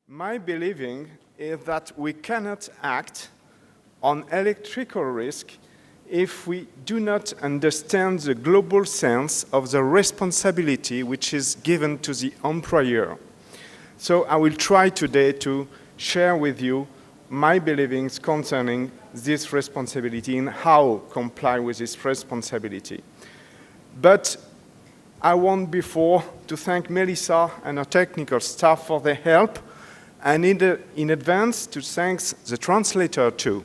My believing is that we cannot act on electrical risk if we do not understand the global sense of the responsibility which is given to the employer. So I will try today to share with you my beliefs concerning this responsibility and how comply with this responsibility. But I want before to thank Melissa and her technical staff for their help, and in advance to thank the translator too.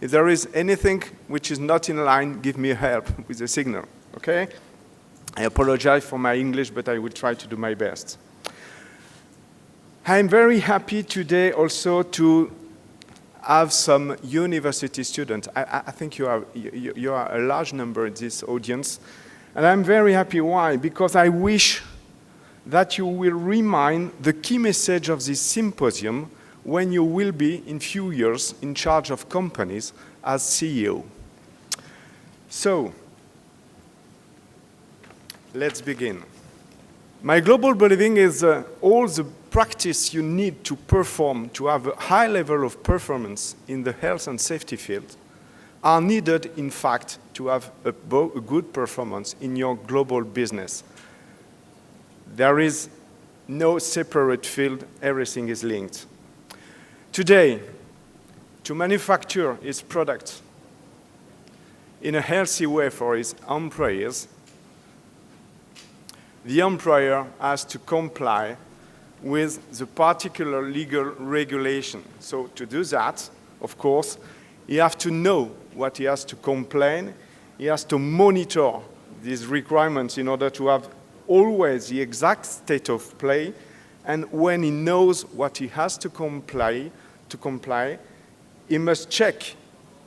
If there is anything which is not in line, give me a help with the signal, okay? I apologize for my English, but I will try to do my best. I'm very happy today also to have some university students. I think you are a large number in this audience. And I'm very happy. Why? Because I wish that you will remind the key message of this symposium when you will be, in few years, in charge of companies as CEO. So, let's begin. My global believing is all the practice you need to perform to have a high level of performance in the health and safety field are needed, in fact, to have a good performance in your global business. There is no separate field, everything is linked. Today, to manufacture its product in a healthy way for its employees, the employer has to comply with the particular legal regulation. So to do that, of course, he has to know what he has to complain. He has to monitor these requirements in order to have always the exact state of play. And when he knows what he has to comply, he must check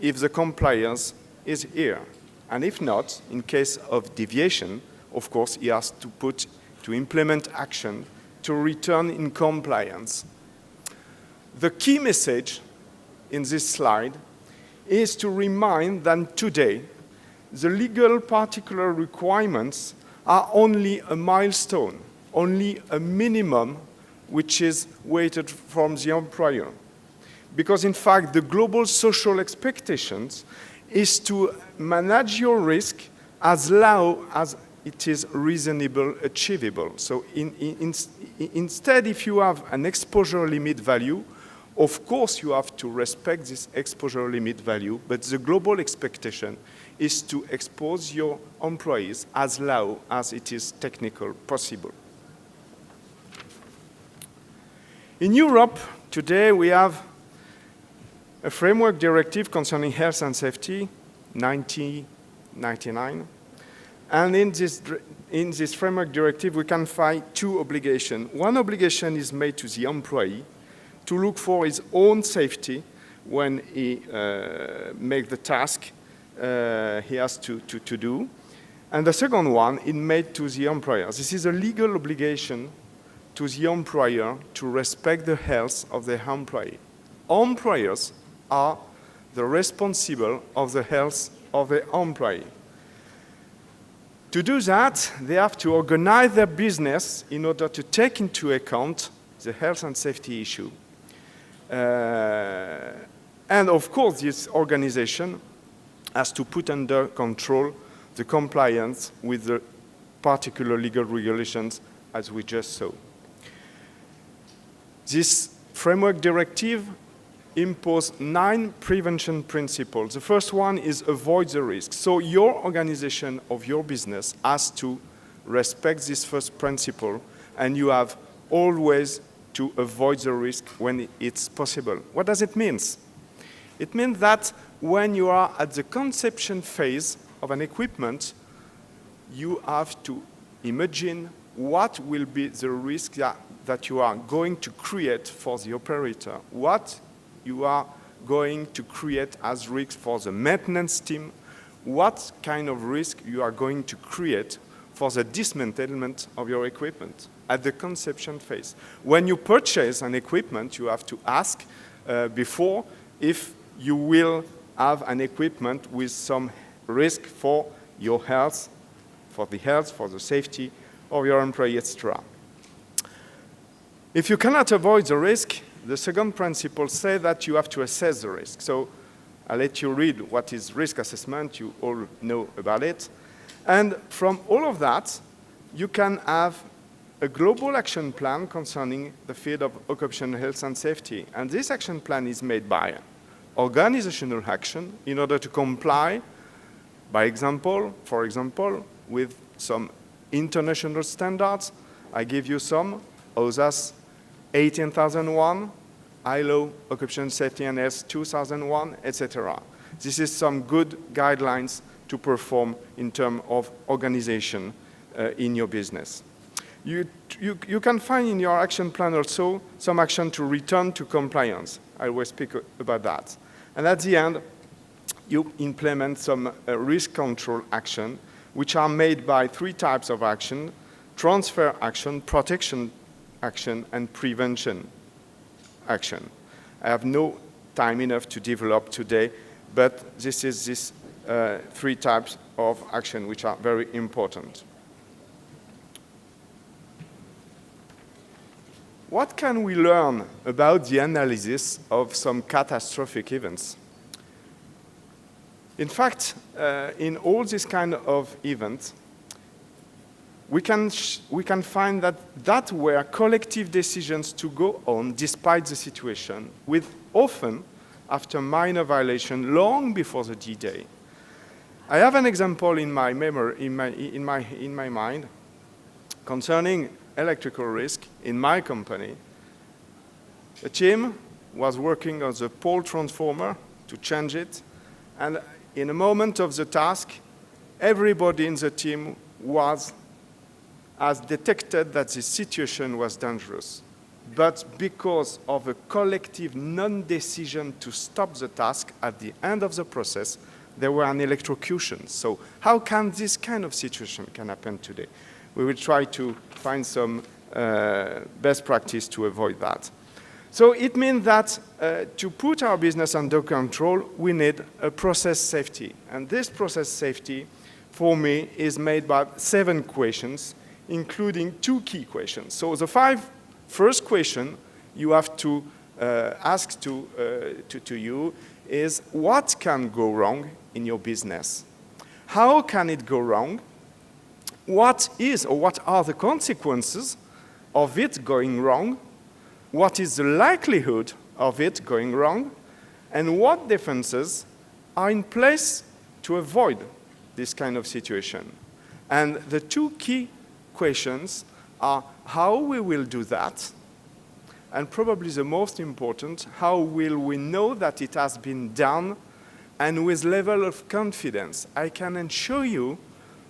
if the compliance is here. And if not, in case of deviation, of course, he has to implement action to return in compliance. The key message in this slide is to remind that today, the legal particular requirements are only a milestone, only a minimum which is weighted from the employer. Because in fact, the global social expectations is to manage your risk as low as it is reasonable, achievable. So instead, if you have an exposure limit value, of course you have to respect this exposure limit value, but the global expectation is to expose your employees as low as it is technically possible. In Europe, today we have a framework directive concerning health and safety, 1999. And in this framework directive, we can find two obligations. One obligation is made to the employee to look for his own safety when he makes the task he has to do. And the second one is made to the employer. This is a legal obligation to the employer to respect the health of the employee. Employers are the responsible of the health of the employee. To do that, they have to organize their business in order to take into account the health and safety issue. And of course, this organization has to put under control the compliance with the particular legal regulations as we just saw. This framework directive imposes 9 prevention principles. The first one is avoid the risk. So your organization of your business has to respect this first principle, and you have always to avoid the risk when it's possible. What does it mean? It means that when you are at the conception phase of an equipment, you have to imagine what will be the risk that you are going to create for the operator, what you are going to create as risk for the maintenance team, what kind of risk you are going to create for the dismantlement of your equipment at the conception phase. When you purchase an equipment, you have to ask before if you will have an equipment with some risk for your health, for the safety of your employee, etc. If you cannot avoid the risk, the second principle says that you have to assess the risk. So I'll let you read what is risk assessment. You all know about it. And from all of that, you can have a global action plan concerning the field of occupational health and safety. And this action plan is made by organizational action in order to comply, for example, with some international standards. I give you some, OSAS 18001, ILO Occupational Safety and Health 2001, etc. This is some good guidelines to perform in terms of organization in your business. You can find in your action plan also some action to return to compliance. I will speak about that. And at the end, you implement some risk control action, which are made by 3 types of action: transfer action, protection action, and prevention action. I have no time enough to develop today, but this is these 3 types of action which are very important. What can we learn about the analysis of some catastrophic events? In fact, in all these kind of events, we can find that were collective decisions to go on despite the situation, with often after minor violation long before the D-Day. I have an example in my memory, in my mind, concerning electrical risk in my company. A team was working on the pole transformer to change it, and in a moment of the task, everybody in the team has detected that the situation was dangerous. But because of a collective non-decision to stop the task at the end of the process, there were an electrocution. So how can this kind of situation can happen today? We will try to find some best practice to avoid that. So it means that to put our business under control, we need a process safety. And this process safety, for me, is made by 7 questions, including 2 key questions. So the 5 first question you have to ask to you is, what can go wrong in your business? How can it go wrong? What are the consequences of it going wrong? What is the likelihood of it going wrong? And what defenses are in place to avoid this kind of situation? And the 2 key questions are how we will do that, and probably the most important, how will we know that it has been done, and with level of confidence. I can assure you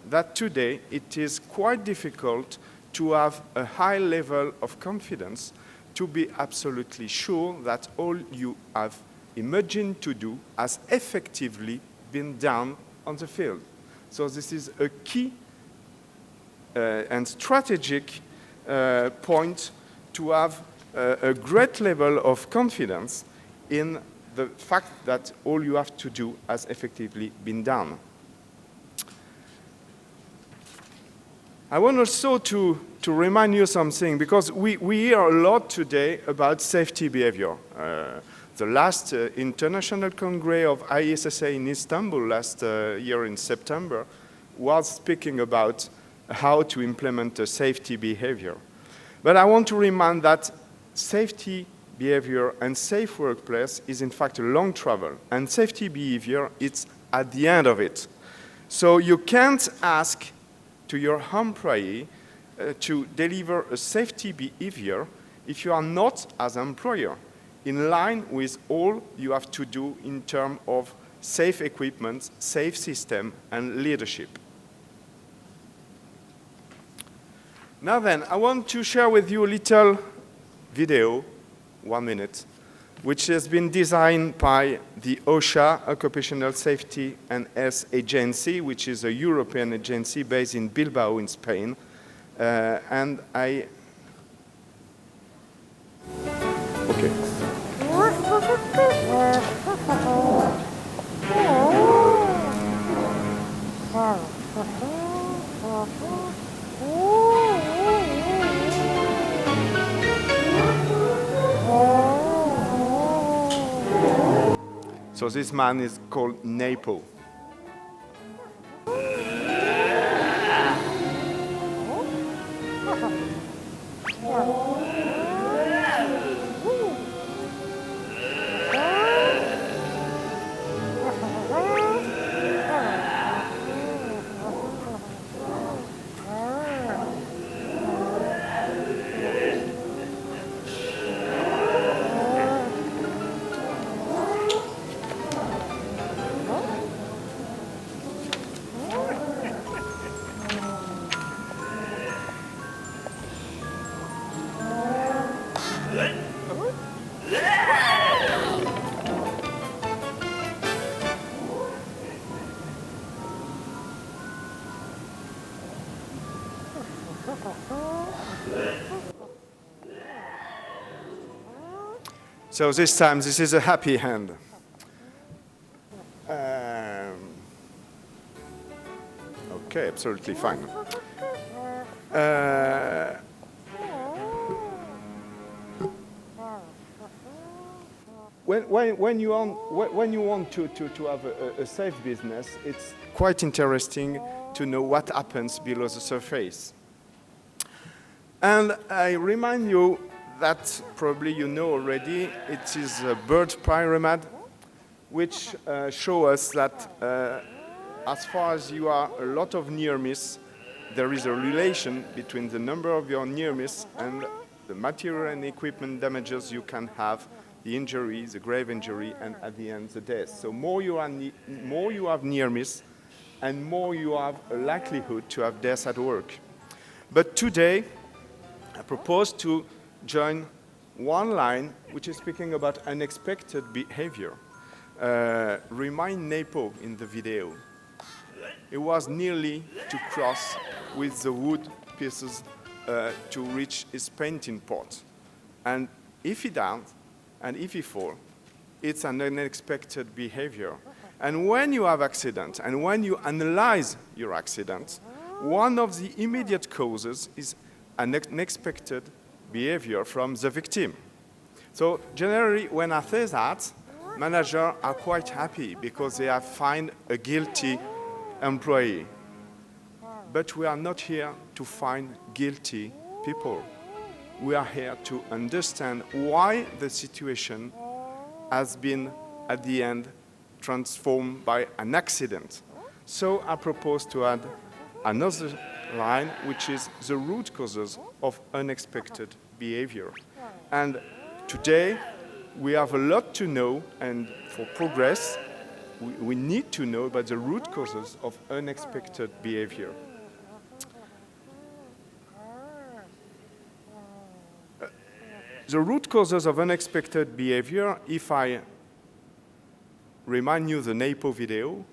that today it is quite difficult to have a high level of confidence to be absolutely sure that all you have imagined to do has effectively been done on the field. So this is a key and strategic point to have a great level of confidence in the fact that all you have to do has effectively been done. I want also to remind you something, because we hear a lot today about safety behavior. The last International Congress of ISSA in Istanbul last year in September was speaking about how to implement a safety behavior. But I want to remind that safety behavior and safe workplace is in fact a long travel, and safety behavior is at the end of it. So you can't ask to your employee to deliver a safety behavior if you are not, as employer, in line with all you have to do in terms of safe equipment, safe system, and leadership. Now then, I want to share with you a little video, 1 minute, which has been designed by the OSHA, Occupational Safety and Health Agency, which is a European agency based in Bilbao in Spain. Okay. So this man is called NAPO. So this time, this is a happy hand. Okay, absolutely fine. When you want to have a safe business, it's quite interesting to know what happens below the surface. And I remind you that probably you know already, it is a bird pyramid, which shows us that as far as you are a lot of near miss, there is a relation between the number of your near miss and the material and equipment damages you can have, the injury, the grave injury, and at the end, the death. So more you have near miss, and more you have a likelihood to have death at work. But today, I propose to join one line which is speaking about unexpected behavior. Remind NAPO in the video. It was nearly to cross with the wood pieces to reach his painting pot. And if he down, and if he fall, it's an unexpected behavior. And when you have accident, and when you analyze your accident, one of the immediate causes is an unexpected behavior from the victim. So generally, when I say that, managers are quite happy because they have found a guilty employee. But we are not here to find guilty people. We are here to understand why the situation has been, at the end, transformed by an accident. So I propose to add another line, which is the root causes of unexpected behavior. And today, we have a lot to know, and for progress, we need to know about the root causes of unexpected behavior. The root causes of unexpected behavior, if I remind you the NAPO video,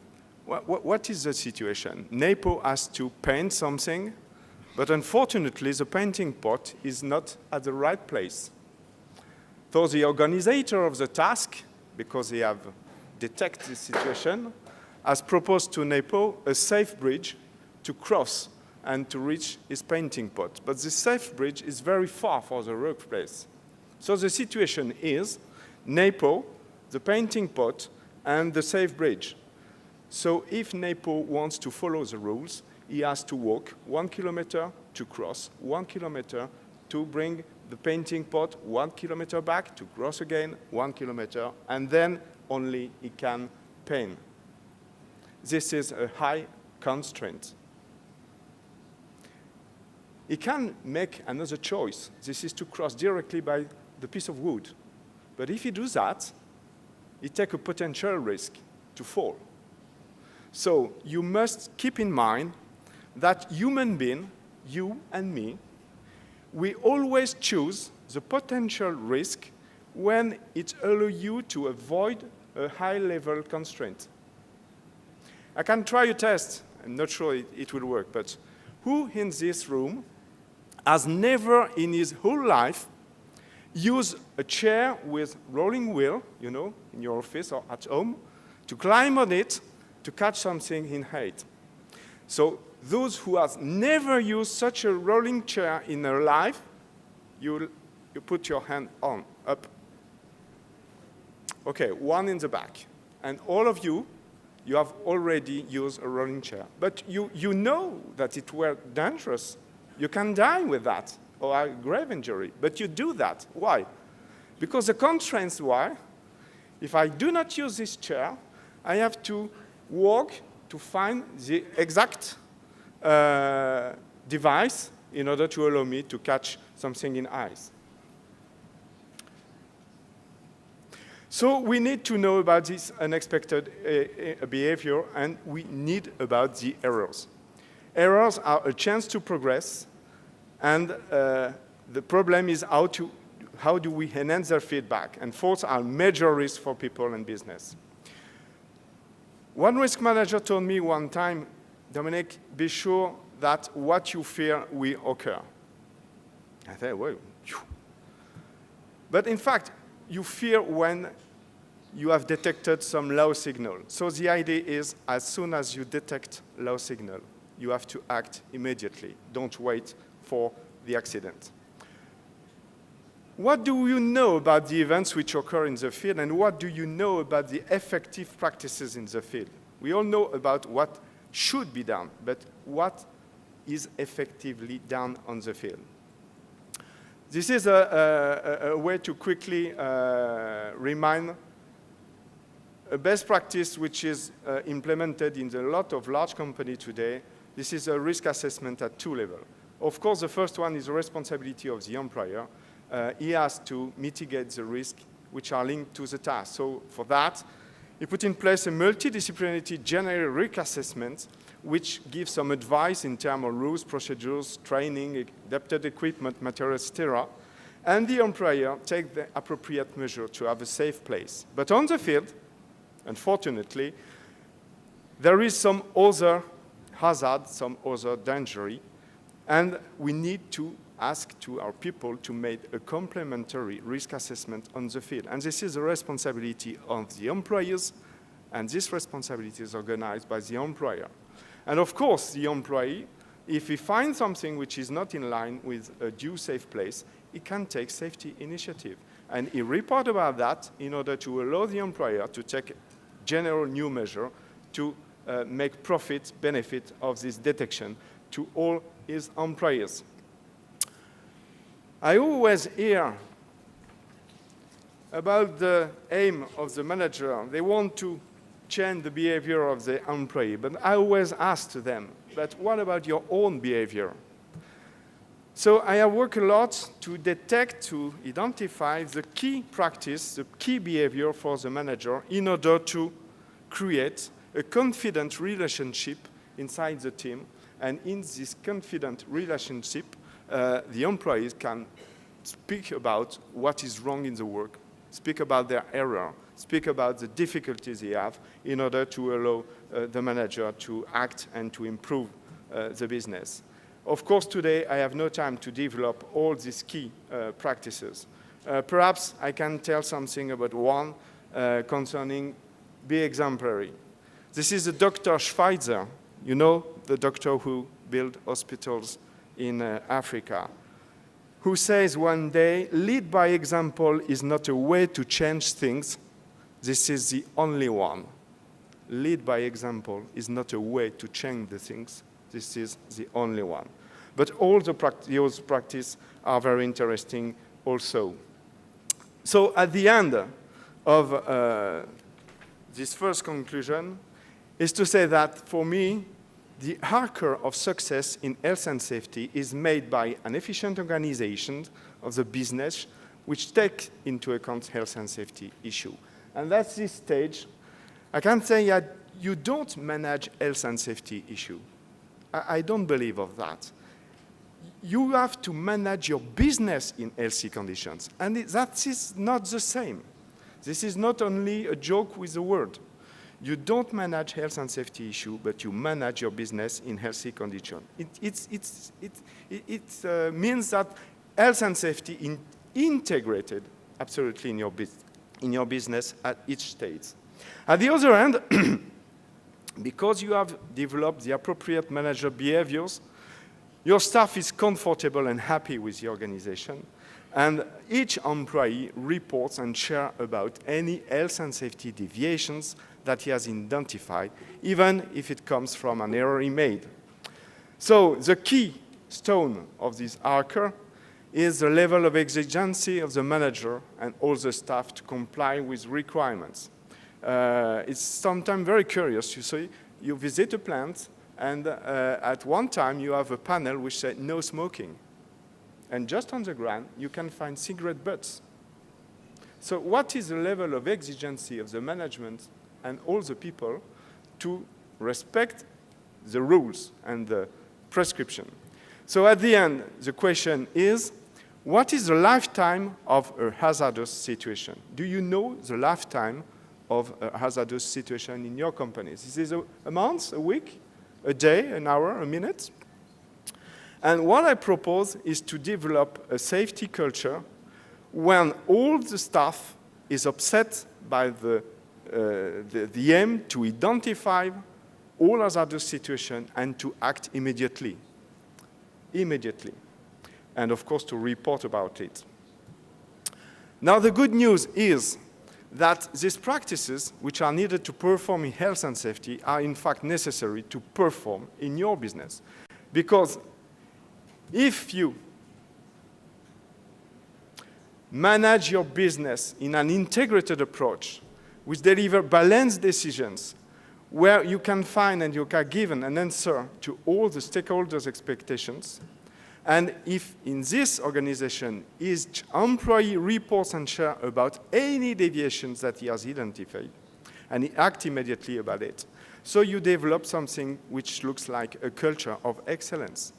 what is the situation? NAPO has to paint something, but unfortunately the painting pot is not at the right place. So the organizer of the task, because they have detected this situation, has proposed to NAPO a safe bridge to cross and to reach his painting pot. But this safe bridge is very far from the workplace. So the situation is NAPO, the painting pot, and the safe bridge. So if NAPO wants to follow the rules, he has to walk 1 kilometer to cross, 1 kilometer to bring the painting pot 1 kilometer back, to cross again 1 kilometer, and then only he can paint. This is a high constraint. He can make another choice. This is to cross directly by the piece of wood. But if he does that, he takes a potential risk to fall. So you must keep in mind that human beings, you and me, we always choose the potential risk when it allows you to avoid a high-level constraint. I can try a test. I'm not sure it will work, but who in this room has never in his whole life used a chair with rolling wheel, you know, in your office or at home, to climb on it to catch something in height? So those who have never used such a rolling chair in their life, you put your hand up. Okay, one in the back. And all of you, you have already used a rolling chair. But you know that it were dangerous. You can die with that, or a grave injury. But you do that. Why? Because the constraints were, if I do not use this chair, I have to walk to find the exact device in order to allow me to catch something in ice. So we need to know about this unexpected behavior, and we need about the errors. Errors are a chance to progress, and the problem is how do we enhance their feedback? And faults are major risks for people and business. One risk manager told me one time, Dominique, be sure that what you fear will occur. I said, well, phew. But in fact, you fear when you have detected some low signal. So the idea is, as soon as you detect low signal, you have to act immediately. Don't wait for the accident. What do you know about the events which occur in the field, and what do you know about the effective practices in the field? We all know about what should be done, but what is effectively done on the field? This is a way to quickly remind a best practice which is implemented in a lot of large companies today. This is a risk assessment at 2 levels. Of course, the first one is the responsibility of the employer. He has to mitigate the risks which are linked to the task. So for that, he put in place a multidisciplinary general risk assessment which gives some advice in terms of rules, procedures, training, adapted equipment, materials, etc. And the employer takes the appropriate measure to have a safe place. But on the field, unfortunately, there is some other hazard, some other danger, and we need to ask to our people to make a complementary risk assessment on the field. And this is the responsibility of the employers, and this responsibility is organized by the employer. And of course, the employee, if he finds something which is not in line with a due safe place, he can take safety initiative. And he report about that in order to allow the employer to take general new measure to make profit, benefit of this detection to all his employers. I always hear about the aim of the manager. They want to change the behavior of the employee, but I always ask to them, but what about your own behavior? So I have worked a lot to detect, to identify the key practice, the key behavior for the manager in order to create a confident relationship inside the team. And in this confident relationship, the employees can speak about what is wrong in the work, speak about their error, speak about the difficulties they have in order to allow the manager to act and to improve the business. Of course, today I have no time to develop all these key practices. Perhaps I can tell something about one concerning be exemplary. This is the Dr. Schweitzer, you know, the doctor who built hospitals in Africa, who says one day, lead by example is not a way to change things. This is the only one. Lead by example is not a way to change the things. This is the only one. But all the practices are very interesting also. So at the end of this first conclusion is to say that for me, the anchor of success in health and safety is made by an efficient organization of the business which takes into account health and safety issue. And at this stage, I can say that you don't manage health and safety issue. I don't believe of that. You have to manage your business in healthy conditions. And that is not the same. This is not only a joke with the word. You don't manage health and safety issue, but you manage your business in healthy condition. It means that health and safety is integrated absolutely in your business at each stage. At the other hand, because you have developed the appropriate manager behaviors, your staff is comfortable and happy with the organization, And each employee reports and shares about any health and safety deviations that he has identified, even if it comes from an error he made. So the key stone of this archer is the level of exigency of the manager and all the staff to comply with requirements. It's sometimes very curious. You see, you visit a plant, and at one time you have a panel which says no smoking. And just on the ground, you can find cigarette butts. So what is the level of exigency of the management and all the people to respect the rules and the prescription? So at the end, the question is, what is the lifetime of a hazardous situation? Do you know the lifetime of a hazardous situation in your companies? Is this a month, a week, a day, an hour, a minute? And what I propose is to develop a safety culture when all the staff is upset by the aim to identify all hazardous situations and to act immediately. Immediately. And of course, to report about it. Now, the good news is that these practices, which are needed to perform in health and safety, are in fact necessary to perform in your business. Because if you manage your business in an integrated approach, which delivers balanced decisions, where you can find and you can give an answer to all the stakeholders' expectations, and if in this organization each employee reports and shares about any deviations that he has identified, and he acts immediately about it, so you develop something which looks like a culture of excellence.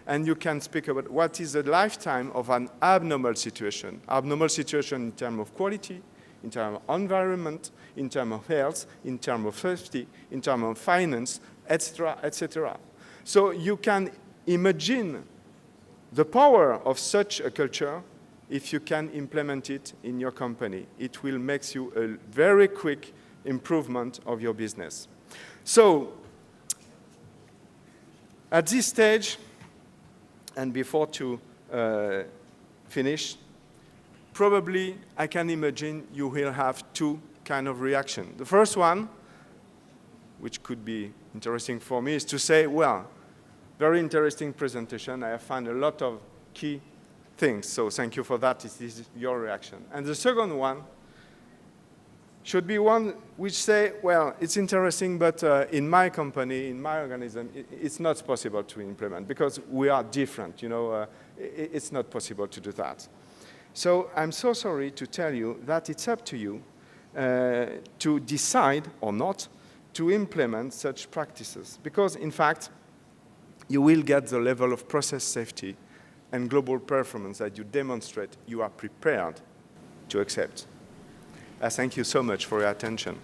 And you can speak about what is the lifetime of an abnormal situation. Abnormal situation in terms of quality, in terms of environment, in terms of health, in terms of safety, in terms of finance, etc., etc. So you can imagine the power of such a culture if you can implement it in your company. It will make you a very quick improvement of your business. So at this stage, and before to finish, probably I can imagine you will have two kinds of reactions. The first one, which could be interesting for me, is to say, well, very interesting presentation. I have found a lot of key things, so thank you for that. This is your reaction. And the second one should be one which say, well, it's interesting, but in my company, in my organism, it's not possible to implement because we are different. You know, it's not possible to do that. So I'm so sorry to tell you that it's up to you to decide or not to implement such practices because, in fact, you will get the level of process safety and global performance that you demonstrate you are prepared to accept. I thank you so much for your attention.